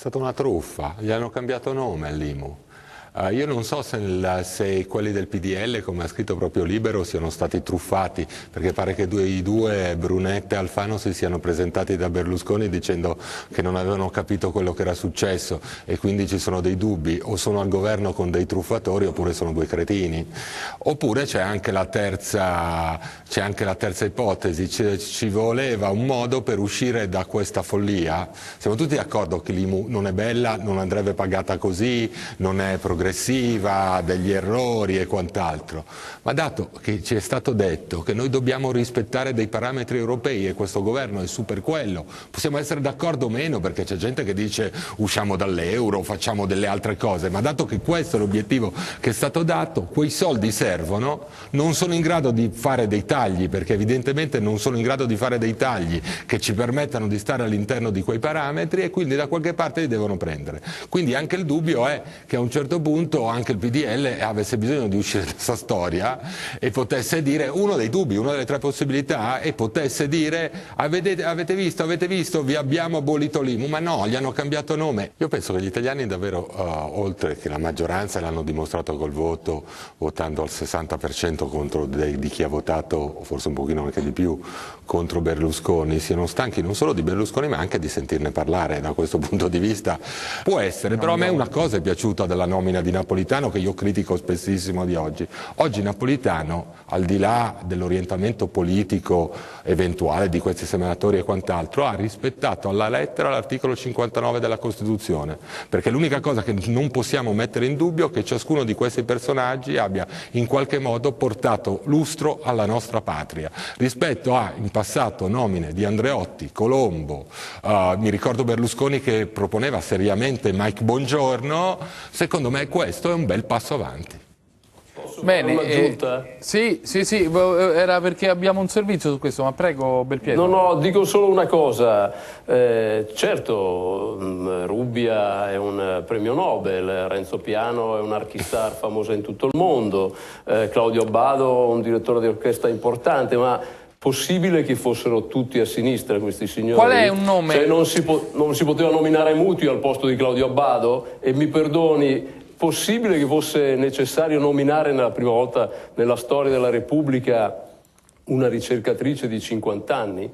stata una truffa, gli hanno cambiato nome all'IMU. Io non so se quelli del PDL, come ha scritto proprio Libero, siano stati truffati, perché pare che i due, Brunetta e Alfano, si siano presentati da Berlusconi dicendo che non avevano capito quello che era successo e quindi ci sono dei dubbi, o sono al governo con dei truffatori oppure sono due cretini. Oppure c'è anche la terza ipotesi, ci voleva un modo per uscire da questa follia. Siamo tutti d'accordo che l'IMU non è bella, non andrebbe pagata così, non è progressiva, ha degli errori e quant'altro, ma dato che ci è stato detto che noi dobbiamo rispettare dei parametri europei e questo governo è su per quello, possiamo essere d'accordo o meno, perché c'è gente che dice usciamo dall'euro, facciamo delle altre cose, ma dato che questo è l'obiettivo che è stato dato, quei soldi servono, non sono in grado di fare dei tagli, perché evidentemente non sono in grado di fare dei tagli che ci permettano di stare all'interno di quei parametri e quindi da qualche parte li devono prendere. Quindi anche il dubbio è che a un certo punto anche il PDL avesse bisogno di uscire da questa storia e potesse dire, uno dei dubbi, una delle tre possibilità, e potesse dire avete visto, vi abbiamo abolito l'IMU, ma no, gli hanno cambiato nome. Io penso che gli italiani davvero, oltre che la maggioranza l'hanno dimostrato col voto, votando al 60% contro di chi ha votato, o forse un pochino anche di più, contro Berlusconi, siano stanchi non solo di Berlusconi ma anche di sentirne parlare. Da questo punto di vista può essere, però a me una cosa è piaciuta della nomina di Napolitano, che io critico spessissimo di oggi. Oggi Napolitano, al di là dell'orientamento politico eventuale di questi senatori e quant'altro, ha rispettato alla lettera l'articolo 59 della Costituzione, perché l'unica cosa che non possiamo mettere in dubbio è che ciascuno di questi personaggi abbia in qualche modo portato lustro alla nostra patria, rispetto a in passato nomine di Andreotti, Colombo, mi ricordo Berlusconi che proponeva seriamente Mike Bongiorno. Secondo me questo è un bel passo avanti. Bene, sì, era perché abbiamo un servizio su questo, ma prego Belpietro. No, dico solo una cosa, certo Rubbia è un premio Nobel, Renzo Piano è un archistar famoso in tutto il mondo, Claudio Abbado un direttore di orchestra importante, ma possibile che fossero tutti a sinistra questi signori? Qual è un nome? Cioè, non si poteva nominare Muti al posto di Claudio Abbado? E mi perdoni, possibile che fosse necessario nominare nella prima volta nella storia della Repubblica una ricercatrice di 50 anni?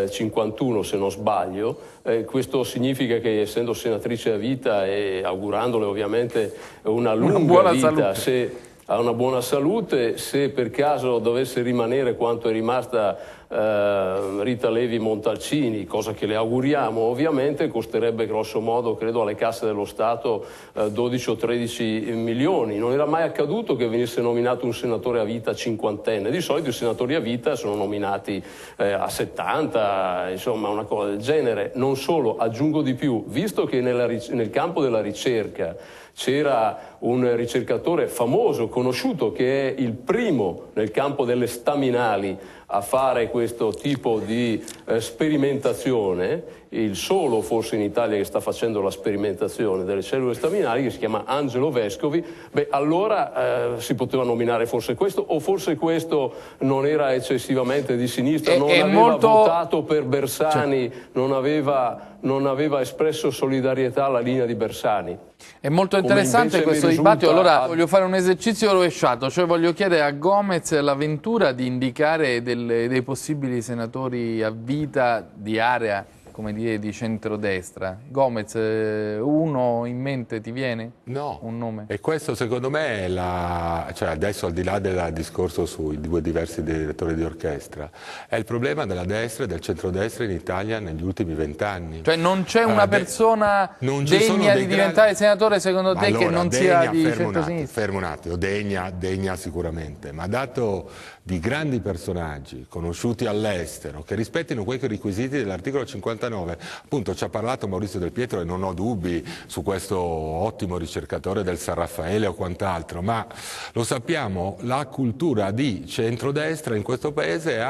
51 se non sbaglio, questo significa che essendo senatrice a vita e augurandole ovviamente una lunga vita, se ha una buona salute, se per caso dovesse rimanere quanto è rimasta Rita Levi Montalcini, cosa che le auguriamo ovviamente, costerebbe grosso modo, credo, alle casse dello Stato 12 o 13 milioni. Non era mai accaduto che venisse nominato un senatore a vita cinquantenne, di solito i senatori a vita sono nominati a 70, insomma una cosa del genere. Non solo, aggiungo di più, visto che nel campo della ricerca c'era un ricercatore famoso, conosciuto, che è il primo nel campo delle staminali a fare questo tipo di sperimentazione, il solo forse in Italia che sta facendo la sperimentazione delle cellule staminali, che si chiama Angelo Vescovi. Beh, allora si poteva nominare forse questo, o forse questo non era eccessivamente di sinistra, non aveva votato per Bersani, non aveva espresso solidarietà alla linea di Bersani. È molto interessante questo dibattito. Allora voglio fare un esercizio rovesciato, cioè voglio chiedere a Gomez e alla Ventura di indicare dei possibili senatori a vita di area, come dire, di centrodestra. Gomez, uno in mente ti viene? No. Un nome? E questo secondo me è cioè adesso, al di là del discorso sui due diversi direttori di orchestra, è il problema della destra e del centrodestra in Italia negli ultimi 20 anni. Cioè non c'è una persona degna di diventare senatore secondo te, allora, che non sia di centrosinistra? Fermo un attimo, degna sicuramente, ma dato di grandi personaggi conosciuti all'estero che rispettino quei requisiti dell'articolo 59, appunto ci ha parlato Maurizio Del Pietro e non ho dubbi su questo ottimo ricercatore del San Raffaele o quant'altro, ma lo sappiamo, la cultura di centrodestra in questo paese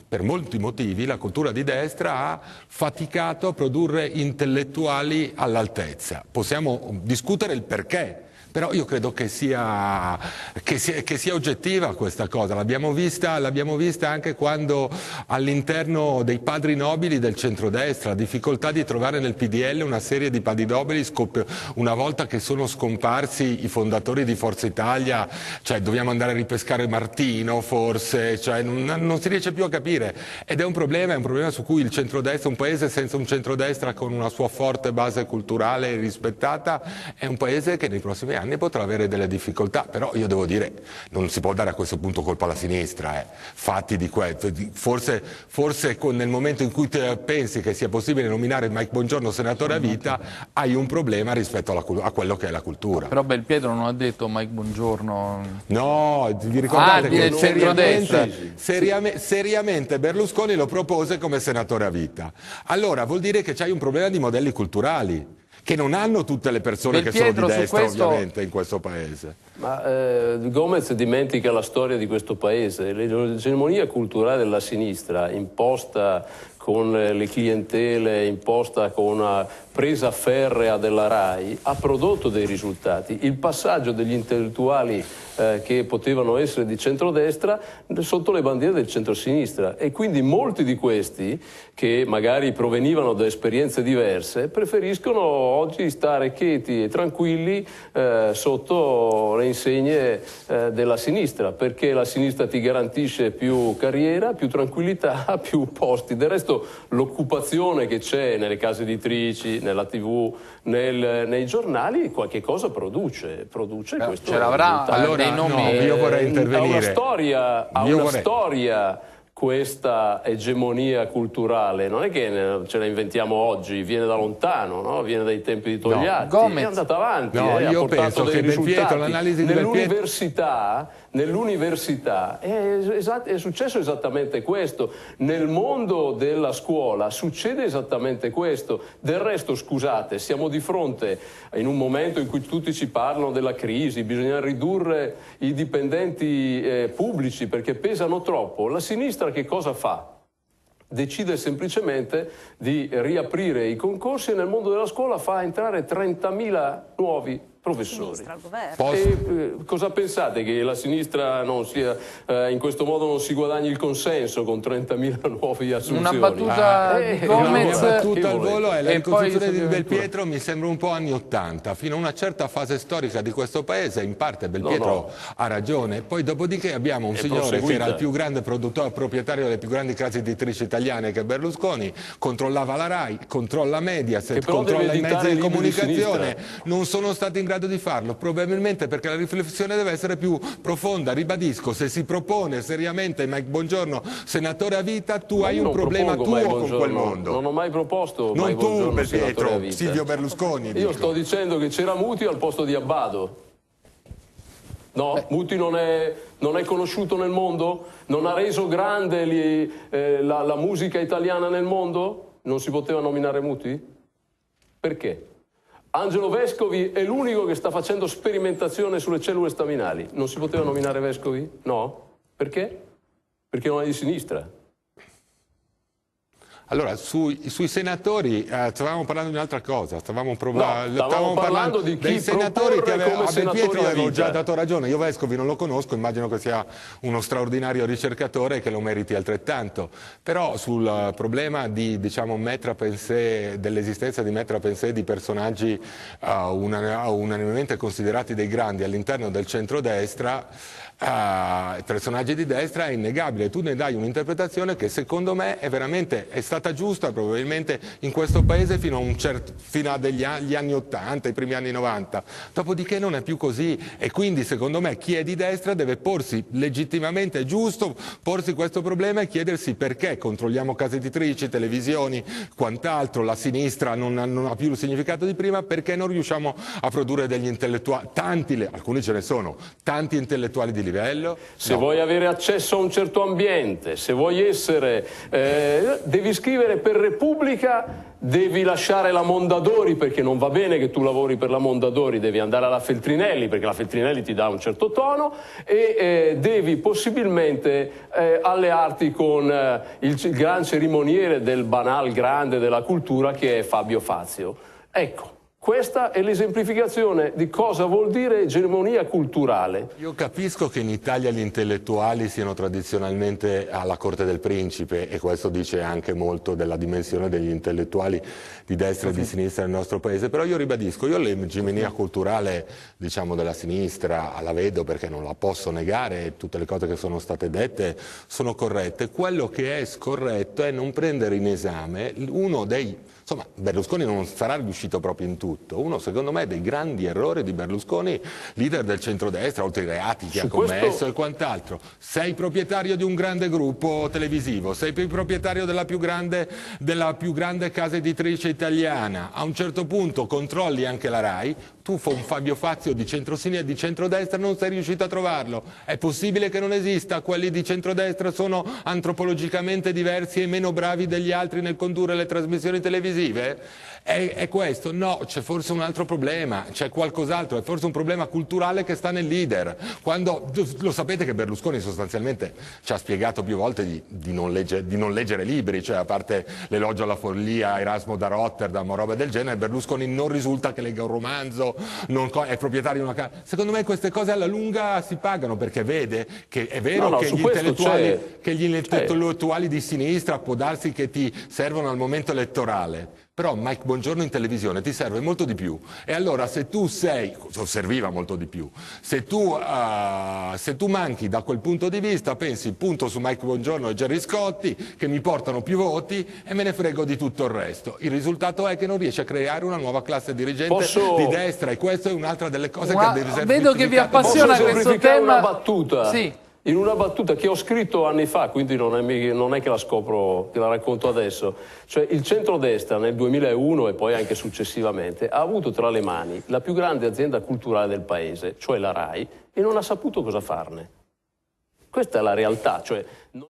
per molti motivi, la cultura di destra ha faticato a produrre intellettuali all'altezza. Possiamo discutere il perché Però io credo che sia oggettiva questa cosa, l'abbiamo vista anche quando all'interno dei padri nobili del centrodestra, la difficoltà di trovare nel PDL una serie di padri nobili una volta che sono scomparsi i fondatori di Forza Italia, cioè dobbiamo andare a ripescare Martino forse, cioè non si riesce più a capire, ed è un problema su cui il centrodestra, un paese senza un centrodestra con una sua forte base culturale rispettata, è un paese che nei prossimi anni potrà avere delle difficoltà. Però io devo dire, non si può dare a questo punto colpa alla sinistra, fatti di questo, forse nel momento in cui pensi che sia possibile nominare Mike Bongiorno senatore a vita, hai un problema rispetto a quello che è la cultura. Però Belpietro non ha detto Mike Bongiorno. No, vi ricordate che seriamente Berlusconi lo propose come senatore a vita. Allora vuol dire che c'hai un problema di modelli culturali che non hanno tutte le persone che sono di destra, ovviamente, in questo paese. Ma Gomez dimentica la storia di questo paese. L'egemonia culturale della sinistra, imposta con le clientele, imposta con una presa ferrea della RAI, ha prodotto dei risultati. Il passaggio degli intellettuali che potevano essere di centrodestra sotto le bandiere del centrosinistra, e quindi molti di questi, che magari provenivano da esperienze diverse, preferiscono oggi stare cheti e tranquilli sotto le insegne della sinistra, perché la sinistra ti garantisce più carriera, più tranquillità, più posti. Del resto l'occupazione che c'è nelle case editrici, nella TV, nei giornali, qualche cosa produce questo. Ce l'avrà allora, dei nomi. no, io vorrei intervenire. Ha una storia questa egemonia culturale, non è che ce la inventiamo oggi, viene da lontano, no? Viene dai tempi di Togliatti, è andata avanti, io ha penso che risultati. l'analisi di nell'università è successo esattamente questo, nel mondo della scuola succede esattamente questo. Del resto, scusate, siamo di fronte in un momento in cui tutti ci parlano della crisi, bisogna ridurre i dipendenti pubblici perché pesano troppo. La sinistra che cosa fa? Decide semplicemente di riaprire i concorsi e nel mondo della scuola fa entrare 30.000 nuovi professori. Cosa pensate? Che la sinistra non sia in questo modo non si guadagni il consenso con 30.000 nuovi assunzioni? Una battuta di Gomez, una battuta al volo è la ricostruzione di Belpietro mi sembra un po' anni '80, fino a una certa fase storica di questo paese. In parte Belpietro ha ragione, poi dopodiché abbiamo un signore che era il più grande proprietario delle più grandi case editrici italiane, che è Berlusconi, controllava la RAI, controlla Mediaset, controlla i mezzi di comunicazione, non sono stati in grado di farlo, probabilmente perché la riflessione deve essere più profonda. Ribadisco, se si propone seriamente Mike Bongiorno senatore a vita, tu hai un problema tuo con quel mondo. Non ho mai proposto non Mike tu, Bongiorno Belpietro, Silvio Berlusconi. Io sto dicendo che c'era Muti al posto di Abbado. No, Muti non è conosciuto nel mondo? Non ha reso grande la musica italiana nel mondo? Non si poteva nominare Muti? Perché? Angelo Vescovi è l'unico che sta facendo sperimentazione sulle cellule staminali. Non si poteva nominare Vescovi? No. Perché? Perché non è di sinistra. Allora, sui senatori stavamo parlando di un'altra cosa, stavamo parlando di chi dei senatori che come Belpietro avevo già dato ragione. Io Vescovi non lo conosco, immagino che sia uno straordinario ricercatore e che lo meriti altrettanto. Però sul problema di, diciamo, dell'esistenza di maître à penser di personaggi unanimemente considerati dei grandi all'interno del centrodestra, personaggi di destra, è innegabile. Tu ne dai un'interpretazione che secondo me è stata giusta probabilmente in questo paese fino a gli anni 80, i primi anni 90. Dopodiché non è più così, e quindi secondo me chi è di destra deve porsi legittimamente, è giusto porsi questo problema e chiedersi perché controlliamo case editrici, televisioni, quant'altro, la sinistra non ha più il significato di prima, perché non riusciamo a produrre degli intellettuali, alcuni ce ne sono, tanti intellettuali di livello. Se vuoi avere accesso a un certo ambiente, se vuoi essere, devi scrivere per Repubblica, devi lasciare la Mondadori, perché non va bene che tu lavori per la Mondadori, devi andare alla Feltrinelli perché la Feltrinelli ti dà un certo tono, e devi possibilmente allearti con il gran cerimoniere del banal grande della cultura che è Fabio Fazio. Ecco. Questa è l'esemplificazione di cosa vuol dire egemonia culturale. Io capisco che in Italia gli intellettuali siano tradizionalmente alla corte del principe, e questo dice anche molto della dimensione degli intellettuali di destra e di sinistra nel nostro paese, però io ribadisco, io l'egemonia culturale, diciamo, della sinistra la vedo, perché non la posso negare, tutte le cose che sono state dette sono corrette. Quello che è scorretto è non prendere in esame uno dei... Insomma, Berlusconi non sarà riuscito proprio in tutto. Uno, secondo me, dei grandi errori di Berlusconi, leader del centrodestra, oltre ai reati che ha commesso e quant'altro. Sei proprietario di un grande gruppo televisivo, sei proprietario della più grande casa editrice italiana. A un certo punto controlli anche la RAI, tu un Fabio Fazio di centrosinistra e di centrodestra non sei riuscito a trovarlo. È possibile che non esista? Quelli di centrodestra sono antropologicamente diversi e meno bravi degli altri nel condurre le trasmissioni televisive? È questo? No, c'è forse un altro problema, c'è qualcos'altro, è forse un problema culturale che sta nel leader. Quando, lo sapete che Berlusconi sostanzialmente ci ha spiegato più volte di non leggere libri, cioè a parte l'elogio alla follia, Erasmo da Rotterdam o roba del genere, Berlusconi non risulta che legga un romanzo, è proprietario di una casa. Secondo me queste cose alla lunga si pagano, perché vede che è vero che gli intellettuali di sinistra può darsi che ti servono al momento elettorale. Però Mike Bongiorno in televisione ti serve molto di più, e allora se tu serviva molto di più, se tu manchi da quel punto di vista, pensi punto su Mike Bongiorno e Gerry Scotti che mi portano più voti e me ne frego di tutto il resto. Il risultato è che non riesce a creare una nuova classe dirigente di destra, e questa è un'altra delle cose che vedo che vi appassiona questo tema. Una battuta. Sì. In una battuta che ho scritto anni fa, quindi non è che la scopro, che la racconto adesso, cioè il centrodestra nel 2001 e poi anche successivamente ha avuto tra le mani la più grande azienda culturale del paese, cioè la RAI, e non ha saputo cosa farne. Questa è la realtà. Cioè